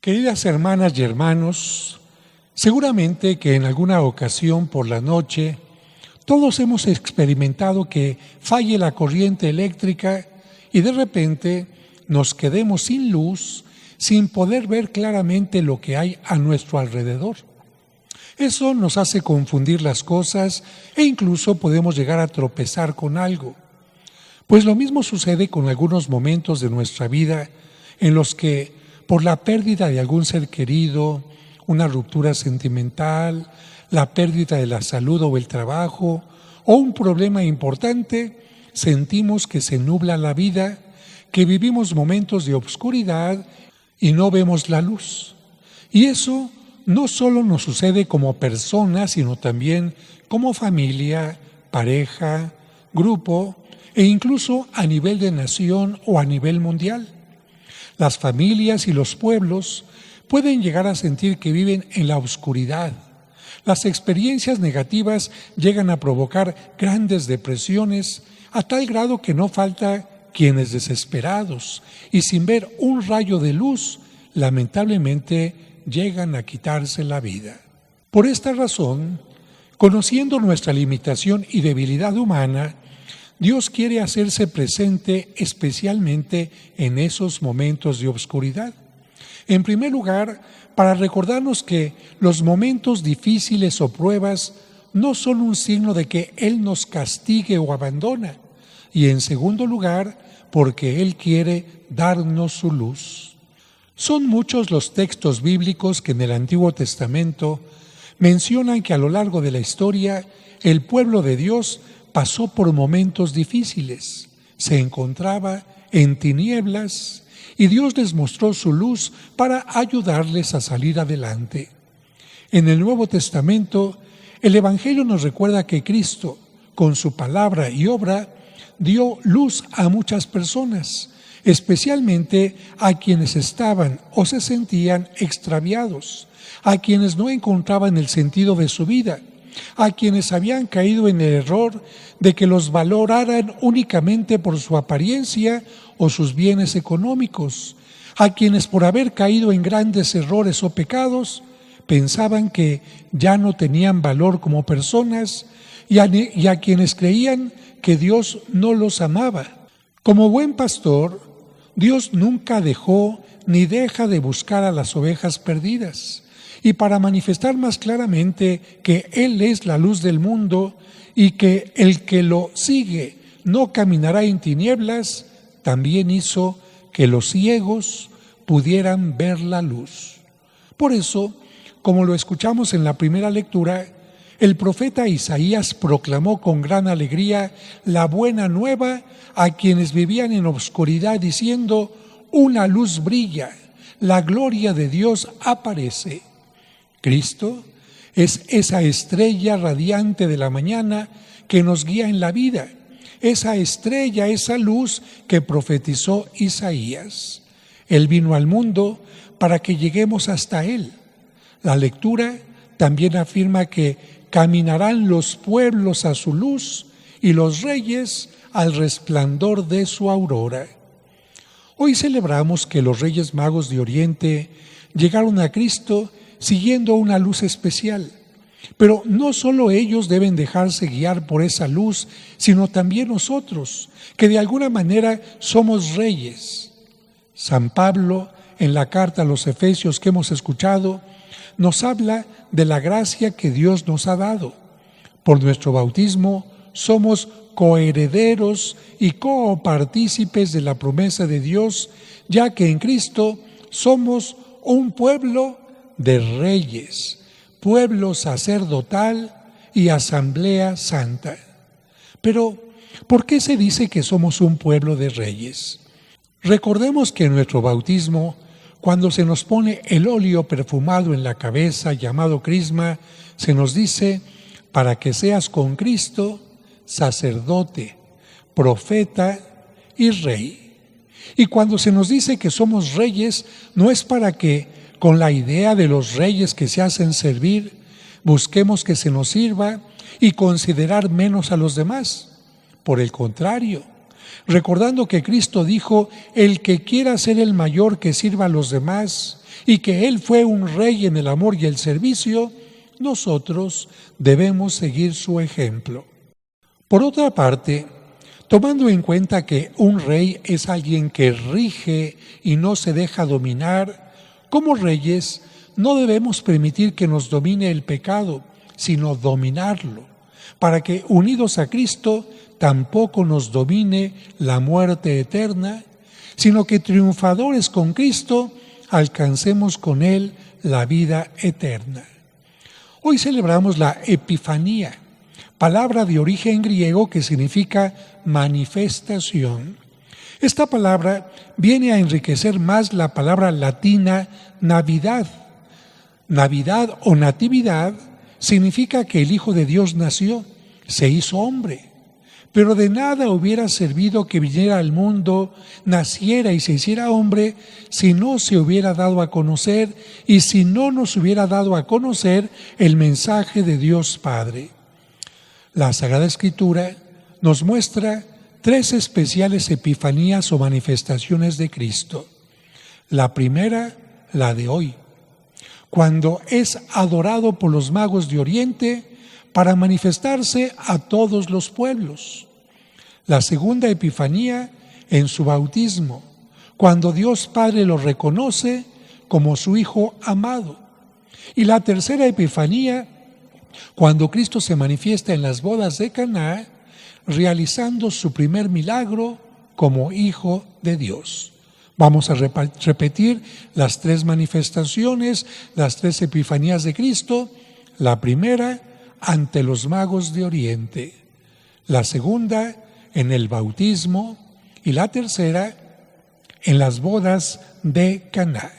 Queridas hermanas y hermanos, seguramente que en alguna ocasión por la noche todos hemos experimentado que falle la corriente eléctrica y de repente nos quedemos sin luz, sin poder ver claramente lo que hay a nuestro alrededor. Eso nos hace confundir las cosas e incluso podemos llegar a tropezar con algo. Pues lo mismo sucede con algunos momentos de nuestra vida en los que por la pérdida de algún ser querido, una ruptura sentimental, la pérdida de la salud o el trabajo, o un problema importante, sentimos que se nubla la vida, que vivimos momentos de obscuridad y no vemos la luz. Y eso no solo nos sucede como personas, sino también como familia, pareja, grupo e incluso a nivel de nación o a nivel mundial. Las familias y los pueblos pueden llegar a sentir que viven en la oscuridad. Las experiencias negativas llegan a provocar grandes depresiones a tal grado que no falta quienes desesperados y sin ver un rayo de luz, lamentablemente llegan a quitarse la vida. Por esta razón, conociendo nuestra limitación y debilidad humana, Dios quiere hacerse presente especialmente en esos momentos de oscuridad. En primer lugar, para recordarnos que los momentos difíciles o pruebas no son un signo de que Él nos castigue o abandona. Y en segundo lugar, porque Él quiere darnos su luz. Son muchos los textos bíblicos que en el Antiguo Testamento mencionan que a lo largo de la historia el pueblo de Dios pasó por momentos difíciles, se encontraba en tinieblas y Dios les mostró su luz para ayudarles a salir adelante. En el Nuevo Testamento, el Evangelio nos recuerda que Cristo, con su palabra y obra, dio luz a muchas personas, especialmente a quienes estaban o se sentían extraviados, a quienes no encontraban el sentido de su vida, a quienes habían caído en el error de que los valoraran únicamente por su apariencia o sus bienes económicos, a quienes por haber caído en grandes errores o pecados pensaban que ya no tenían valor como personas y a quienes creían que Dios no los amaba. Como buen pastor, Dios nunca dejó ni deja de buscar a las ovejas perdidas. Y para manifestar más claramente que Él es la luz del mundo y que el que lo sigue no caminará en tinieblas, también hizo que los ciegos pudieran ver la luz. Por eso, como lo escuchamos en la primera lectura, el profeta Isaías proclamó con gran alegría la buena nueva a quienes vivían en obscuridad, diciendo: una luz brilla, la gloria de Dios aparece. Cristo es esa estrella radiante de la mañana que nos guía en la vida, esa estrella, esa luz que profetizó Isaías. Él vino al mundo para que lleguemos hasta Él. La lectura también afirma que caminarán los pueblos a su luz y los reyes al resplandor de su aurora. Hoy celebramos que los Reyes Magos de Oriente llegaron a Cristo siguiendo una luz especial. Pero no solo ellos deben dejarse guiar por esa luz, sino también nosotros, que de alguna manera somos reyes. San Pablo, en la carta a los Efesios que hemos escuchado, nos habla de la gracia que Dios nos ha dado. Por nuestro bautismo somos coherederos y copartícipes de la promesa de Dios, ya que en Cristo somos un pueblo de reyes, pueblo sacerdotal y asamblea santa. Pero, ¿por qué se dice que somos un pueblo de reyes? Recordemos que en nuestro bautismo, cuando se nos pone el óleo perfumado en la cabeza llamado crisma, se nos dice: para que seas con Cristo sacerdote, profeta y rey. Y cuando se nos dice que somos reyes, no es para que con la idea de los reyes que se hacen servir, busquemos que se nos sirva y considerar menos a los demás. Por el contrario, recordando que Cristo dijo: el que quiera ser el mayor, que sirva a los demás, y que Él fue un rey en el amor y el servicio, nosotros debemos seguir su ejemplo. Por otra parte, tomando en cuenta que un rey es alguien que rige y no se deja dominar, como reyes no debemos permitir que nos domine el pecado, sino dominarlo, para que, unidos a Cristo, tampoco nos domine la muerte eterna, sino que triunfadores con Cristo, alcancemos con Él la vida eterna. Hoy celebramos la Epifanía, palabra de origen griego que significa manifestación. Esta palabra viene a enriquecer más la palabra latina Navidad. Navidad o natividad significa que el Hijo de Dios nació, se hizo hombre. Pero de nada hubiera servido que viniera al mundo, naciera y se hiciera hombre, si no se hubiera dado a conocer y si no nos hubiera dado a conocer el mensaje de Dios Padre. La Sagrada Escritura nos muestra 3 especiales epifanías o manifestaciones de Cristo. La primera, la de hoy, cuando es adorado por los magos de Oriente para manifestarse a todos los pueblos. La segunda epifanía en su bautismo, cuando Dios Padre lo reconoce como su Hijo amado. Y la tercera epifanía, cuando Cristo se manifiesta en las bodas de Caná, realizando su primer milagro como Hijo de Dios. Vamos a repetir las 3 manifestaciones, las 3 epifanías de Cristo. La primera, ante los magos de Oriente. La segunda, en el bautismo. Y la tercera, en las bodas de Caná.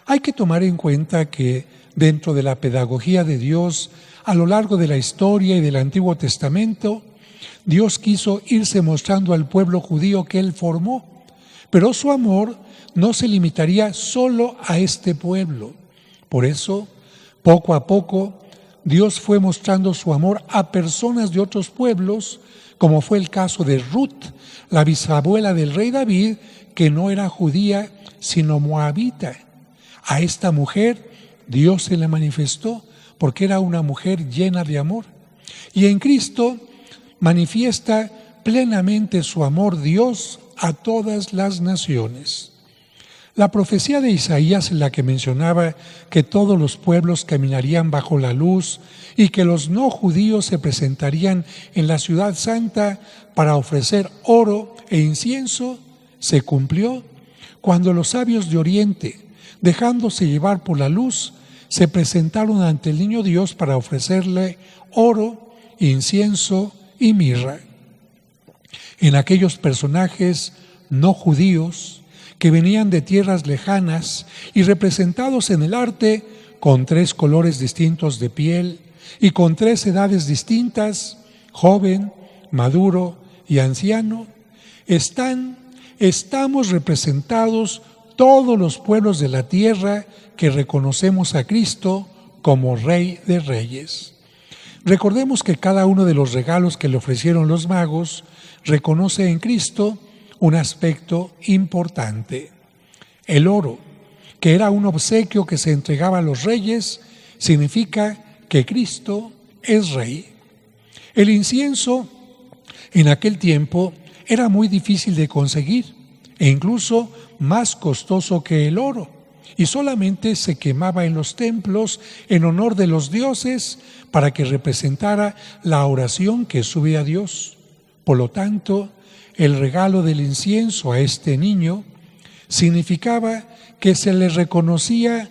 Hay que tomar en cuenta que dentro de la pedagogía de Dios, a lo largo de la historia y del Antiguo Testamento, Dios quiso irse mostrando al pueblo judío que Él formó, pero su amor no se limitaría solo a este pueblo. Por eso, poco a poco, Dios fue mostrando su amor a personas de otros pueblos, como fue el caso de Ruth, la bisabuela del rey David, que no era judía, sino moabita. A esta mujer Dios se le manifestó porque era una mujer llena de amor. Y en Cristo manifiesta plenamente su amor Dios a todas las naciones. La profecía de Isaías, en la que mencionaba que todos los pueblos caminarían bajo la luz y que los no judíos se presentarían en la ciudad santa para ofrecer oro e incienso, se cumplió cuando los sabios de Oriente, dejándose llevar por la luz, se presentaron ante el niño Dios para ofrecerle oro, incienso y mirra. En aquellos personajes no judíos que venían de tierras lejanas y representados en el arte con 3 colores distintos de piel y con 3 edades distintas, joven, maduro y anciano, estamos representados todos los pueblos de la tierra que reconocemos a Cristo como Rey de Reyes. Recordemos que cada uno de los regalos que le ofrecieron los magos reconoce en Cristo un aspecto importante. El oro, que era un obsequio que se entregaba a los reyes, significa que Cristo es Rey. El incienso en aquel tiempo era muy difícil de conseguir e incluso más costoso que el oro, y solamente se quemaba en los templos en honor de los dioses para que representara la oración que sube a Dios. Por lo tanto, el regalo del incienso a este niño significaba que se le reconocía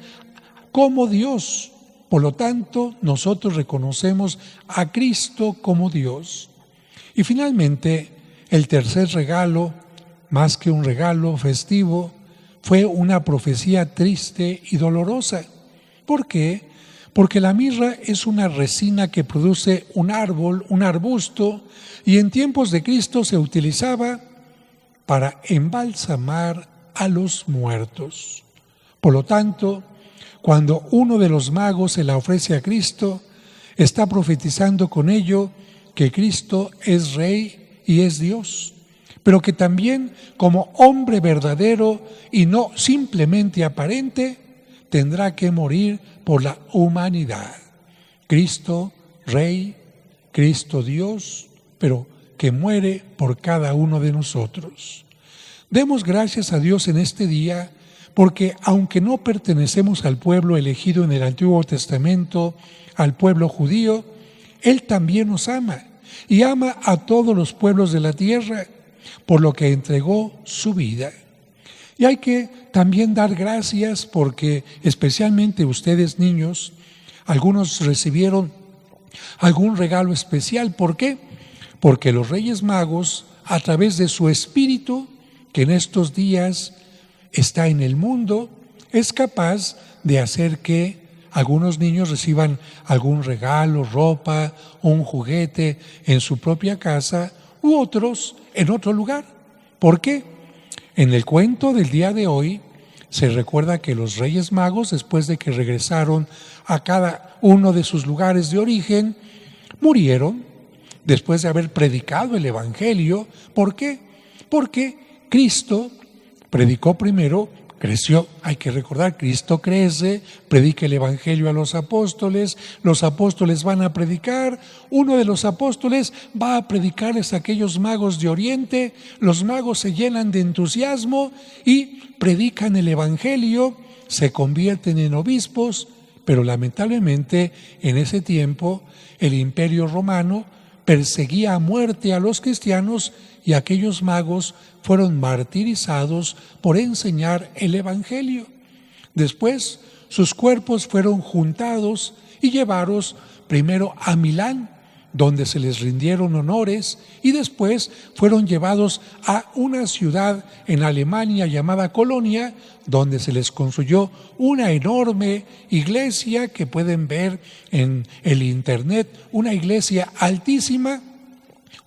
como Dios. Por lo tanto, nosotros reconocemos a Cristo como Dios. Y finalmente, el tercer regalo, más que un regalo festivo, fue una profecía triste y dolorosa. ¿Por qué? Porque la mirra es una resina que produce un árbol, un arbusto, y en tiempos de Cristo se utilizaba para embalsamar a los muertos. Por lo tanto, cuando uno de los magos se la ofrece a Cristo, está profetizando con ello que Cristo es Rey y es Dios. pero que también como hombre verdadero y no simplemente aparente, tendrá que morir por la humanidad. Cristo Rey, Cristo Dios, pero que muere por cada uno de nosotros. Demos gracias a Dios en este día, porque aunque no pertenecemos al pueblo elegido en el Antiguo Testamento, al pueblo judío, Él también nos ama y ama a todos los pueblos de la tierra, por lo que entregó su vida. Y hay que también dar gracias porque especialmente ustedes niños, algunos recibieron algún regalo especial. ¿Por qué? Porque los Reyes Magos, a través de su Espíritu, que en estos días está en el mundo, es capaz de hacer que algunos niños reciban algún regalo, ropa, un juguete en su propia casa u otros en otro lugar. ¿Por qué? En el cuento del día de hoy se recuerda que los Reyes Magos, después de que regresaron a cada uno de sus lugares de origen, murieron después de haber predicado el Evangelio. ¿Por qué? Porque Cristo predicó primero, creció. Hay que recordar, Cristo crece, predica el Evangelio a los apóstoles van a predicar, uno de los apóstoles va a predicarles a aquellos magos de Oriente, los magos se llenan de entusiasmo y predican el Evangelio, se convierten en obispos, pero lamentablemente en ese tiempo el Imperio Romano perseguía a muerte a los cristianos y aquellos magos fueron martirizados por enseñar el Evangelio. Después, sus cuerpos fueron juntados y llevados primero a Milán, donde se les rindieron honores, y después fueron llevados a una ciudad en Alemania llamada Colonia, donde se les construyó una enorme iglesia que pueden ver en el internet, una iglesia altísima,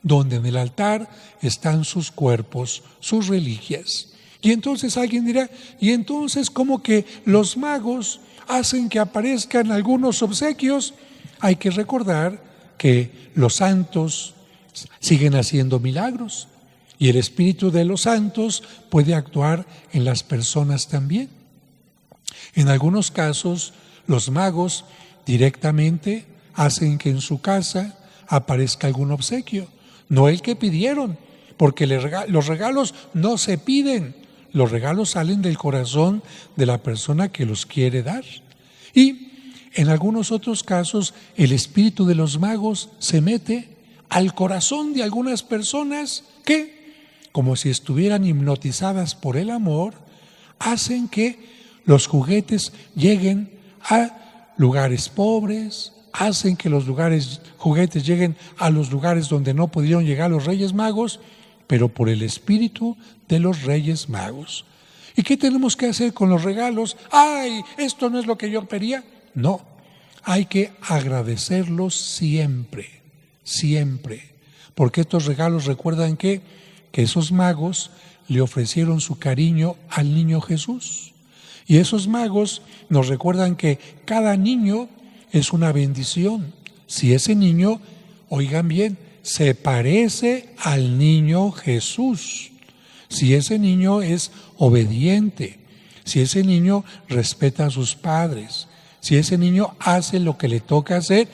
donde en el altar están sus cuerpos, sus reliquias. Y entonces alguien dirá, ¿y entonces cómo que los magos hacen que aparezcan algunos obsequios? Hay que recordar que los santos siguen haciendo milagros y el espíritu de los santos puede actuar en las personas también. En algunos casos, los magos directamente hacen que en su casa aparezca algún obsequio, no el que pidieron, porque los regalos no se piden, los regalos salen del corazón de la persona que los quiere dar. Y en algunos otros casos, el espíritu de los magos se mete al corazón de algunas personas que, como si estuvieran hipnotizadas por el amor, hacen que los juguetes lleguen a lugares pobres, hacen que los juguetes lleguen a los lugares donde no pudieron llegar los Reyes Magos, pero por el espíritu de los Reyes Magos. ¿Y qué tenemos que hacer con los regalos? ¡Ay, esto no es lo que yo pedía! No, hay que agradecerlos siempre, siempre, porque estos regalos recuerdan que esos magos le ofrecieron su cariño al niño Jesús. Y esos magos nos recuerdan que cada niño es una bendición. Si ese niño, oigan bien, se parece al niño Jesús, si ese niño es obediente, si ese niño respeta a sus padres, si ese niño hace lo que le toca hacer,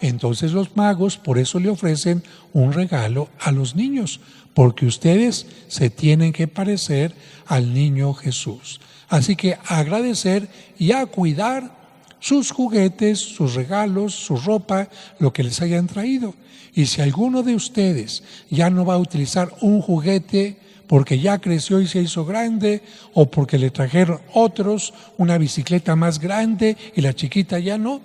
entonces los magos por eso le ofrecen un regalo a los niños, porque ustedes se tienen que parecer al niño Jesús. Así que a agradecer y a cuidar sus juguetes, sus regalos, su ropa, lo que les hayan traído. Y si alguno de ustedes ya no va a utilizar un juguete porque ya creció y se hizo grande, o porque le trajeron otros, una bicicleta más grande y la chiquita ya no,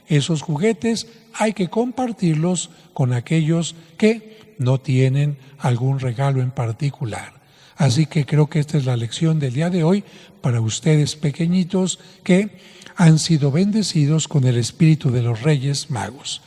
esos juguetes hay que compartirlos con aquellos que no tienen algún regalo en particular. Así que creo que esta es la lección del día de hoy para ustedes pequeñitos que han sido bendecidos con el espíritu de los Reyes Magos.